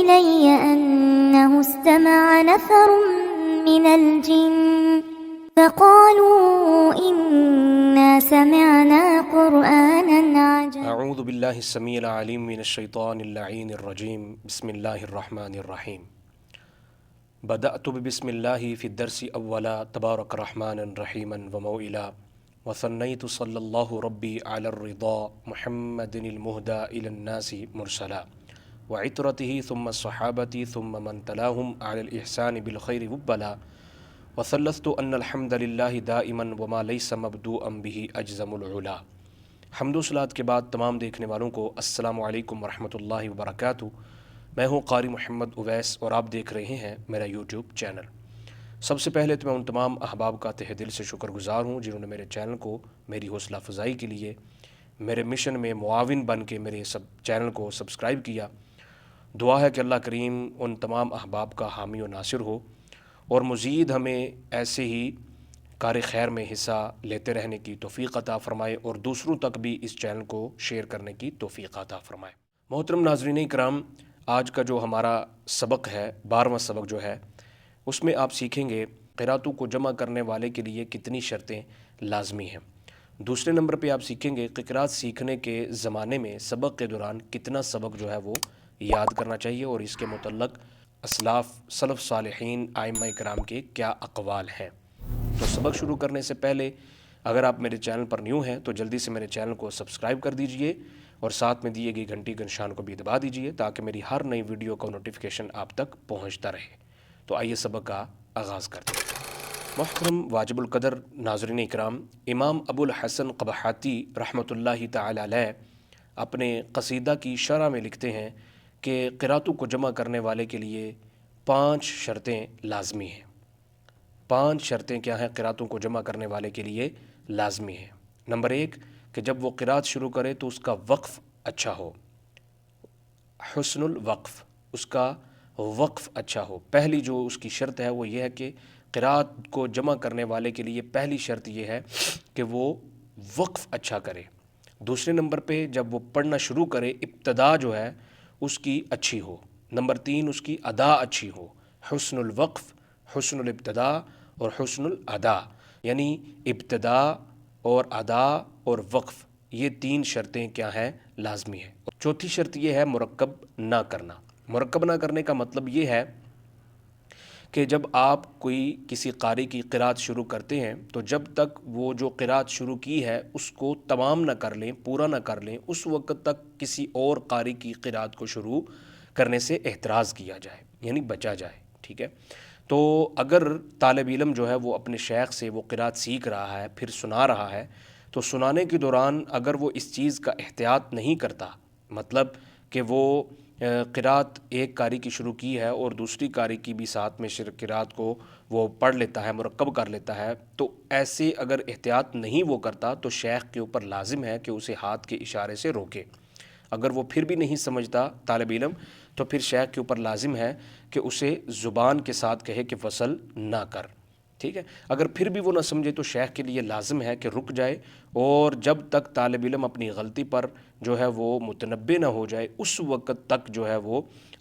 إلي أنه استمع نفر من الجن فقالوا إنا سمعنا قرآنا عجبا اعوذ باللہ السمیع العلیم من الشیطان اللعین الرجیم بسم اللہ الرحمن الرحیم بدأت بسم اللہ فی الدرس اولا تبارک رحمانا رحیما وموئلا وثنیت صلی اللہ ربی علی الرضا محمد المہدى الى الناس مرسلا وعطرته ثم الصحابة ثم من تلاهم على الإحسان بالخير وبلا وثلثت أن الحمد لله دائما وما ليس مبدوءا به أجزم العلا۔ حمد و صلات کے بعد تمام دیکھنے والوں کو السلام علیکم ورحمۃ اللہ وبرکاتہ۔ میں ہوں قاری محمد اویس اور آپ دیکھ رہے ہیں میرا یوٹیوب چینل۔ سب سے پہلے تو میں ان تمام احباب کا تہ دل سے شکر گزار ہوں جنہوں نے میرے چینل کو میری حوصلہ افزائی کے لیے میرے مشن میں معاون بن کے میرے چینل کو سبسکرائب کیا۔ دعا ہے کہ اللہ کریم ان تمام احباب کا حامی و ناصر ہو اور مزید ہمیں ایسے ہی کار خیر میں حصہ لیتے رہنے کی توفیق عطا فرمائے اور دوسروں تک بھی اس چینل کو شیئر کرنے کی توفیق عطا فرمائے۔ محترم ناظرین کرام، آج کا جو ہمارا سبق ہے 12واں سبق جو ہے اس میں آپ سیکھیں گے قراتوں کو جمع کرنے والے کے لیے کتنی شرطیں لازمی ہیں۔ دوسرے نمبر پہ آپ سیکھیں گے کہ قرات سیکھنے کے زمانے میں سبق کے دوران کتنا سبق جو ہے وہ یاد کرنا چاہیے اور اس کے متعلق اسلاف سلف صالحین ائمہ کرام کے کیا اقوال ہیں۔ تو سبق شروع کرنے سے پہلے اگر آپ میرے چینل پر نیو ہیں تو جلدی سے میرے چینل کو سبسکرائب کر دیجئے اور ساتھ میں دیے گئی گھنٹی کے نشان کو بھی دبا دیجئے تاکہ میری ہر نئی ویڈیو کا نوٹیفیکیشن آپ تک پہنچتا رہے۔ تو آئیے سبق کا آغاز کرتے ہیں۔ محترم واجب القدر ناظرین اکرام، امام ابو الحسن قبحاتی رحمۃ اللہ تعالی علیہ اپنے قصیدہ کی شرح میں لکھتے ہیں کہ قراتوں کو جمع کرنے والے کے لیے 5 شرطیں لازمی ہیں۔ 5 شرطیں کیا ہیں قراتوں کو جمع کرنے والے کے لیے لازمی ہیں۔ نمبر 1 کہ جب وہ قرات شروع کرے تو اس کا وقف اچھا ہو، حسن الوقف، اس کا وقف اچھا ہو۔ پہلی جو اس کی شرط ہے وہ یہ ہے کہ قرات کو جمع کرنے والے کے لیے پہلی شرط یہ ہے کہ وہ وقف اچھا کرے۔ دوسرے نمبر پہ جب وہ پڑھنا شروع کرے ابتدا جو ہے اس کی اچھی ہو۔ نمبر 3 اس کی ادا اچھی ہو، حسن الوقف، حسن الابتدا اور حسن الادا، یعنی ابتدا اور ادا اور وقف، یہ 3 شرطیں کیا ہیں لازمی ہیں۔ چوتھی شرط یہ ہے مرکب نہ کرنا۔ مرکب نہ کرنے کا مطلب یہ ہے کہ جب آپ کسی قاری کی قرات شروع کرتے ہیں تو جب تک وہ جو قرات شروع کی ہے اس کو تمام نہ کر لیں، پورا نہ کر لیں، اس وقت تک کسی اور قاری کی قرات کو شروع کرنے سے احتراز کیا جائے، یعنی بچا جائے، ٹھیک ہے۔ تو اگر طالب علم جو ہے وہ اپنے شیخ سے وہ قرات سیکھ رہا ہے پھر سنا رہا ہے تو سنانے کے دوران اگر وہ اس چیز کا احتیاط نہیں کرتا، مطلب کہ وہ قرات ایک قاری کی شروع کی ہے اور دوسری قاری کی بھی ساتھ میں قرات کو وہ پڑھ لیتا ہے، مرکب کر لیتا ہے، تو ایسے اگر احتیاط نہیں وہ کرتا تو شیخ کے اوپر لازم ہے کہ اسے ہاتھ کے اشارے سے روکے۔ اگر وہ پھر بھی نہیں سمجھتا طالب علم تو پھر شیخ کے اوپر لازم ہے کہ اسے زبان کے ساتھ کہے کہ فصل نہ کر، ٹھیک ہے۔ اگر پھر بھی وہ نہ سمجھے تو شیخ کے لیے لازم ہے کہ رک جائے اور جب تک طالب علم اپنی غلطی پر جو ہے وہ متنبہ نہ ہو جائے اس وقت تک جو ہے وہ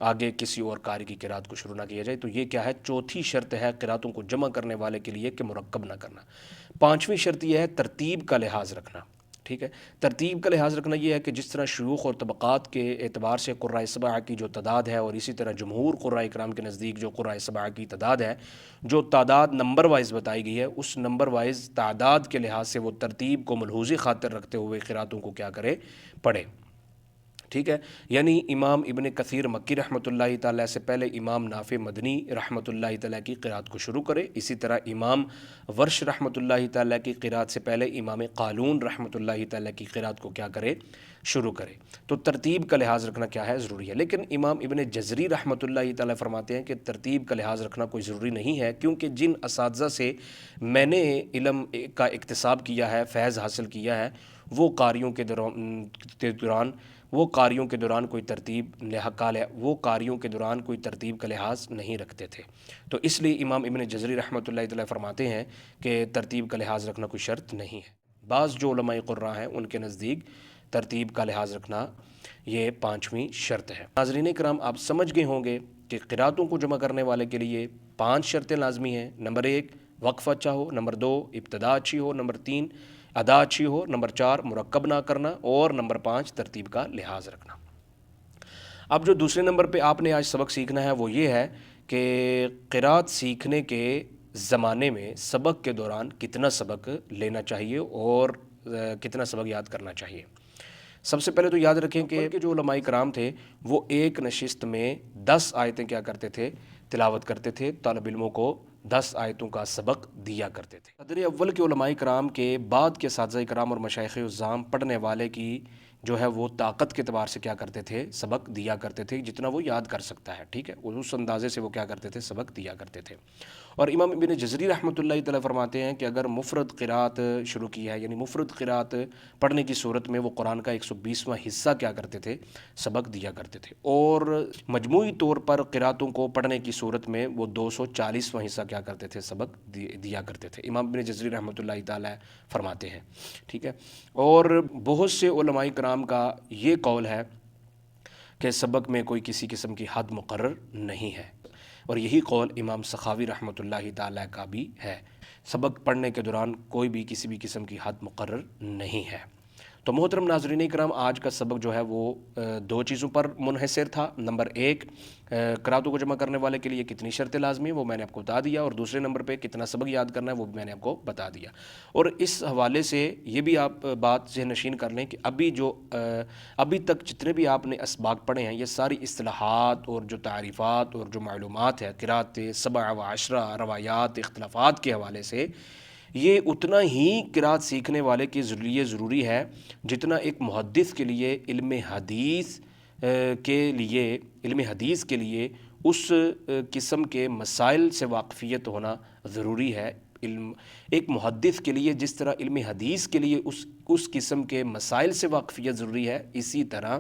آگے کسی اور قاری کی قرات کو شروع نہ کیا جائے۔ تو یہ کیا ہے؟ چوتھی شرط ہے قراتوں کو جمع کرنے والے کے لیے کہ مرکب نہ کرنا۔ 5ویں شرط یہ ہے ترتیب کا لحاظ رکھنا، ٹھیک ہے۔ ترتیب کا لحاظ رکھنا یہ ہے کہ جس طرح شیوخ اور طبقات کے اعتبار سے قرائے سبعہ کی جو تعداد ہے اور اسی طرح جمہور قرائے کرام کے نزدیک جو قرائے سبعہ کی تعداد ہے، جو تعداد نمبر وائز بتائی گئی ہے اس نمبر وائز تعداد کے لحاظ سے وہ ترتیب کو ملحوظ خاطر رکھتے ہوئے قراتوں کو کیا کرے؟ پڑھے، ٹھیک ہے۔ یعنی امام ابن کثیر مکی رحمۃ اللہ تعالیٰ سے پہلے امام نافع مدنی رحمۃ اللہ تعالیٰ کی قرات کو شروع کرے، اسی طرح امام ورش رحمۃ اللہ تعالیٰ کی قرات سے پہلے امام قالون رحمۃ اللہ تعالیٰ کی قرات کو کیا کرے؟ شروع کرے۔ تو ترتیب کا لحاظ رکھنا کیا ہے؟ ضروری ہے۔ لیکن امام ابن جزری رحمۃ اللہ تعالیٰ فرماتے ہیں کہ ترتیب کا لحاظ رکھنا کوئی ضروری نہیں ہے، کیونکہ جن اساتذہ سے میں نے علم کا اکتساب کیا ہے، فیض حاصل کیا ہے، وہ قاریوں کے دوران کوئی ترتیب کا لحاظ نہیں رکھتے تھے۔ تو اس لیے امام ابن جزری رحمۃ اللہ تعالیٰ فرماتے ہیں کہ ترتیب کا لحاظ رکھنا کوئی شرط نہیں ہے۔ بعض جو علماء قراء ہیں ان کے نزدیک ترتیب کا لحاظ رکھنا یہ 5ویں شرط ہے۔ ناظرین کرام، آپ سمجھ گئے ہوں گے کہ قراتوں کو جمع کرنے والے کے لیے 5 شرطیں لازمی ہیں۔ نمبر 1 وقف اچھا ہو، نمبر 2 ابتدا اچھی ہو، نمبر 3 ادا اچھی ہو، نمبر 4 مرکب نہ کرنا، اور نمبر 5 ترتیب کا لحاظ رکھنا۔ اب جو دوسرے نمبر پہ آپ نے آج سبق سیکھنا ہے وہ یہ ہے کہ قرات سیکھنے کے زمانے میں سبق کے دوران کتنا سبق لینا چاہیے اور کتنا سبق یاد کرنا چاہیے۔ سب سے پہلے تو یاد رکھیں کہ جو علماء کرام تھے وہ ایک نشست میں 10 آیتیں کیا کرتے تھے، تلاوت کرتے تھے، طالب علموں کو 10 آیتوں کا سبق دیا کرتے تھے۔ صدر اول کے علماء کرام کے بعد کے اساتذہ کرام اور مشائخ عظام پڑھنے والے کی جو ہے وہ طاقت کے اعتبار سے کیا کرتے تھے، سبق دیا کرتے تھے، جتنا وہ یاد کر سکتا ہے، ٹھیک ہے، اس اندازے سے وہ کیا کرتے تھے، سبق دیا کرتے تھے۔ اور امام ابن جزری رحمۃ اللہ تعالی فرماتے ہیں کہ اگر مفرد قرات شروع کی ہے، یعنی مفرد قرات پڑھنے کی صورت میں وہ قرآن کا 120واں حصہ کیا کرتے تھے، سبق دیا کرتے تھے، اور مجموعی طور پر قراتوں کو پڑھنے کی صورت میں وہ 240واں حصہ کیا کرتے تھے، سبق دیا کرتے تھے، امام ابن جزری رحمۃ اللہ تعالی فرماتے ہیں، ٹھیک ہے۔ اور بہت سے علماء کرام کا یہ قول ہے کہ سبق میں کوئی کسی قسم کی حد مقرر نہیں ہے، اور یہی قول امام سخاوی رحمۃ اللہ تعالی کا بھی ہے۔ سبق پڑھنے کے دوران کوئی بھی کسی بھی قسم کی حد مقرر نہیں ہے۔ تو محترم ناظرین کرام، آج کا سبق جو ہے وہ 2 چیزوں پر منحصر تھا۔ نمبر 1 قراتوں کو جمع کرنے والے کے لیے کتنی شرطیں لازمی ہیں وہ میں نے آپ کو بتا دیا، اور دوسرے نمبر پہ کتنا سبق یاد کرنا ہے وہ بھی میں نے آپ کو بتا دیا۔ اور اس حوالے سے یہ بھی آپ بات ذہن نشین کر لیں کہ ابھی تک جتنے بھی آپ نے اسباق پڑھے ہیں، یہ ساری اصطلاحات اور جو تعریفات اور جو معلومات ہے قرات 7 و 10 روایات اختلافات کے حوالے سے، یہ اتنا ہی قرات سیکھنے والے کے لیے ضروری ہے جتنا ایک محدث کے لیے علم حدیث کے لیے اس قسم کے مسائل سے واقفیت ہونا ضروری ہے۔ ایک محدث کے لیے جس طرح علم حدیث کے لیے اس قسم کے مسائل سے واقفیت ضروری ہے، اسی طرح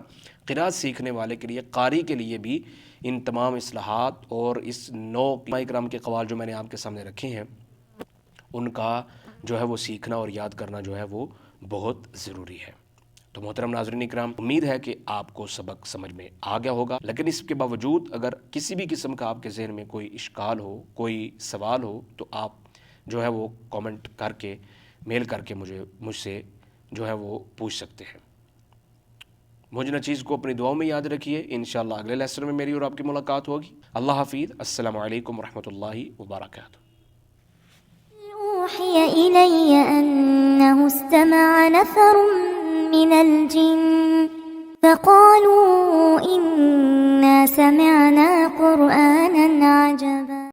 قرات سیکھنے والے کے لیے، قاری کے لیے بھی ان تمام اصلاحات اور اس نو اکرام کے قوال جو میں نے آپ کے سامنے رکھے ہیں، ان کا جو ہے وہ سیکھنا اور یاد کرنا جو ہے وہ بہت ضروری ہے۔ تو محترم ناظرین اکرام، امید ہے کہ آپ کو سبق سمجھ میں آ گیا ہوگا، لیکن اس کے باوجود اگر کسی بھی قسم کا آپ کے ذہن میں کوئی اشکال ہو، کوئی سوال ہو، تو آپ جو ہے وہ کامنٹ کر کے، میل کر کے مجھ سے جو ہے وہ پوچھ سکتے ہیں۔ مجھے چیز کو اپنی دعاؤں میں یاد رکھیے، انشاءاللہ اگلے لیسن میں میری اور آپ کی ملاقات ہوگی۔ اللہ حافظ، السلام علیکم ورحمۃ اللہ وبرکاتہ۔ أوحي إلي أنه استمع نفر من الجن فقالوا إنا سمعنا قرآنا